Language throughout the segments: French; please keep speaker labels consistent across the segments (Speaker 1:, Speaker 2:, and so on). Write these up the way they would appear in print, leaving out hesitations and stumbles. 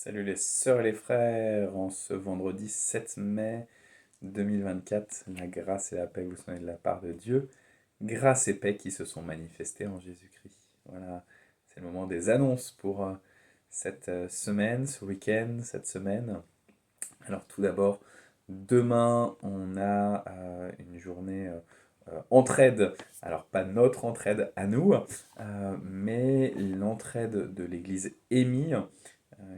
Speaker 1: Salut les sœurs et les frères, en ce vendredi 7 mai 2024, la grâce et la paix vous sont de la part de Dieu, grâce et paix qui se sont manifestées en Jésus-Christ. Voilà, c'est le moment des annonces pour cette semaine, ce week-end, cette semaine. Alors tout d'abord, demain on a une journée entraide, alors pas notre entraide à nous, mais l'entraide de l'église Émile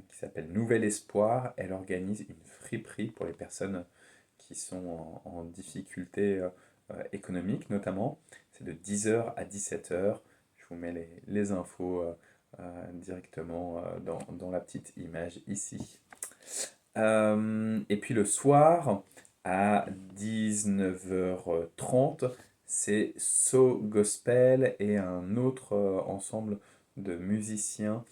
Speaker 1: qui s'appelle Nouvel Espoir. Elle organise une friperie pour les personnes qui sont en difficulté économique notamment. C'est de 10h à 17h. Je vous mets les infos directement dans la petite image ici. Et puis le soir, à 19h30, c'est So Gospel et un autre ensemble de musiciens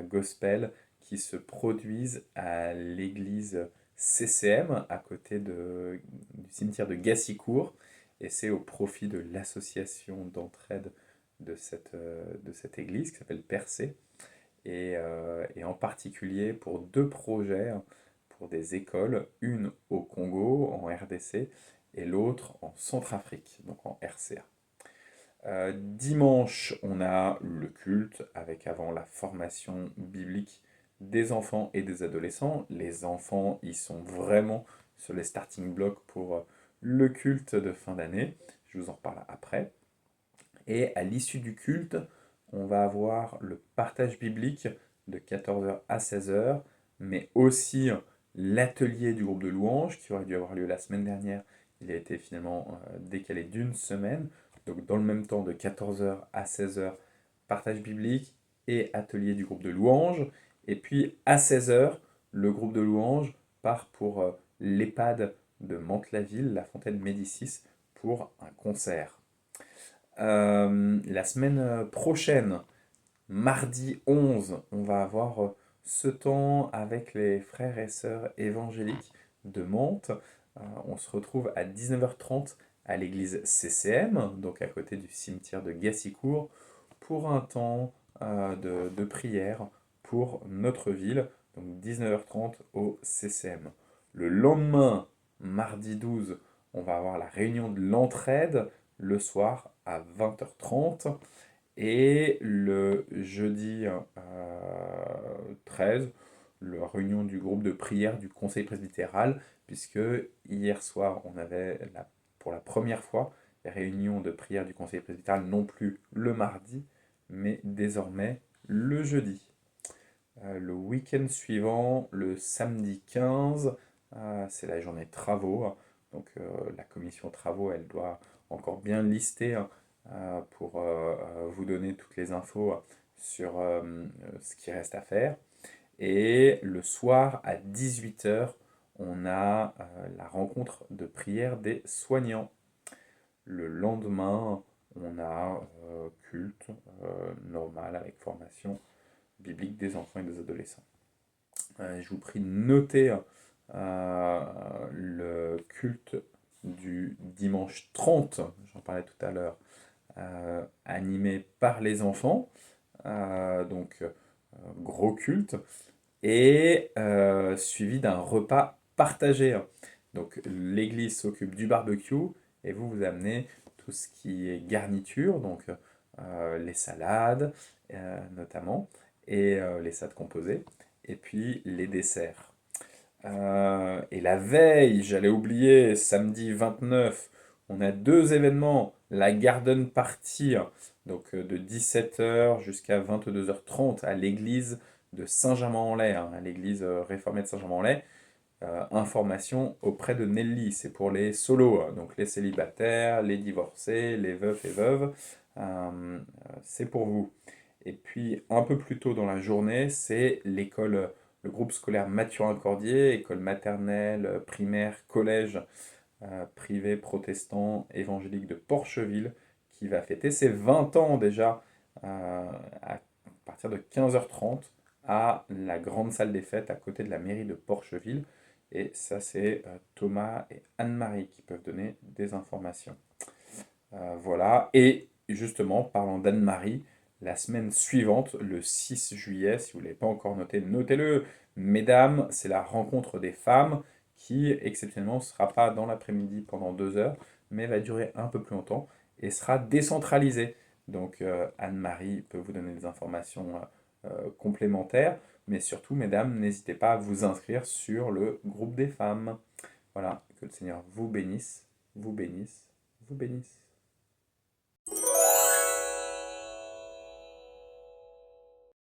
Speaker 1: gospel qui se produisent à l'église CCM à côté du cimetière de Gassicourt. Et c'est au profit de l'association d'entraide de cette église qui s'appelle Percé et en particulier pour deux projets, pour des écoles, une au Congo, en RDC, et l'autre en Centrafrique, donc en RCA. Dimanche, on a le culte avec avant la formation biblique des enfants et des adolescents. Les enfants, ils sont vraiment sur les starting blocks pour le culte de fin d'année. Je vous en reparle après. Et à l'issue du culte, on va avoir le partage biblique de 14h à 16h, mais aussi l'atelier du groupe de louanges qui aurait dû avoir lieu la semaine dernière. Il a été finalement décalé d'une semaine. Donc dans le même temps de 14h à 16h, partage biblique et atelier du groupe de louanges. Et puis à 16h, le groupe de louanges part pour l'EHPAD de Mantes-la-Ville, la Fontaine Médicis, pour un concert. La semaine prochaine, mardi 11, on va avoir ce temps avec les frères et sœurs évangéliques de Mantes. On se retrouve à 19h30 à l'église CCM, donc à côté du cimetière de Gassicourt, pour un temps de prière pour notre ville, donc 19h30 au CCM. Le lendemain, mardi 12, on va avoir la réunion de l'entraide le soir à 20h30. Et le jeudi 13, la réunion du groupe de prière du conseil presbytéral, puisque hier soir, on avait pour la première fois les réunions de prière du conseil presbytéral, non plus le mardi, mais désormais le jeudi. Le week-end suivant, le samedi 15, c'est la journée de travaux. Donc la commission travaux, elle doit encore bien lister pour vous donner toutes les infos sur ce qui reste à faire. Et le soir à 18h, on a la rencontre de prière des soignants. Le lendemain, on a culte normal avec formation biblique des enfants et des adolescents. Je vous prie de noter le culte du dimanche 30, j'en parlais tout à l'heure, animé par les enfants, donc gros culte, et suivi d'un repas partagé. Donc l'église s'occupe du barbecue et vous amenez tout ce qui est garniture, donc les salades notamment, et les salades composées, et puis les desserts. Et la veille, j'allais oublier, samedi 29, on a deux événements. La Garden Party, donc de 17h jusqu'à 22h30 à l'église de Saint-Germain-en-Laye, à l'église réformée de Saint-Germain-en-Laye. Information auprès de Nelly, c'est pour les solos, donc les célibataires, les divorcés, les veufs et veuves, c'est pour vous. Et puis un peu plus tôt dans la journée, c'est l'école, le groupe scolaire Mathurin-Cordier, école maternelle, primaire, collège privé protestant évangélique de Porcheville, qui va fêter ses 20 ans déjà à partir de 15h30 à la grande salle des fêtes à côté de la mairie de Porcheville. Et ça, c'est Thomas et Anne-Marie qui peuvent donner des informations. Voilà. Et justement, parlant d'Anne-Marie, la semaine suivante, le 6 juillet. Si vous ne l'avez pas encore noté, notez-le. Mesdames, c'est la rencontre des femmes qui, exceptionnellement, ne sera pas dans l'après-midi pendant 2 heures, mais va durer un peu plus longtemps et sera décentralisée. Donc Anne-Marie peut vous donner des informations complémentaires, mais surtout, mesdames, n'hésitez pas à vous inscrire sur le groupe des femmes. Voilà, que le Seigneur vous bénisse, vous bénisse, vous bénisse.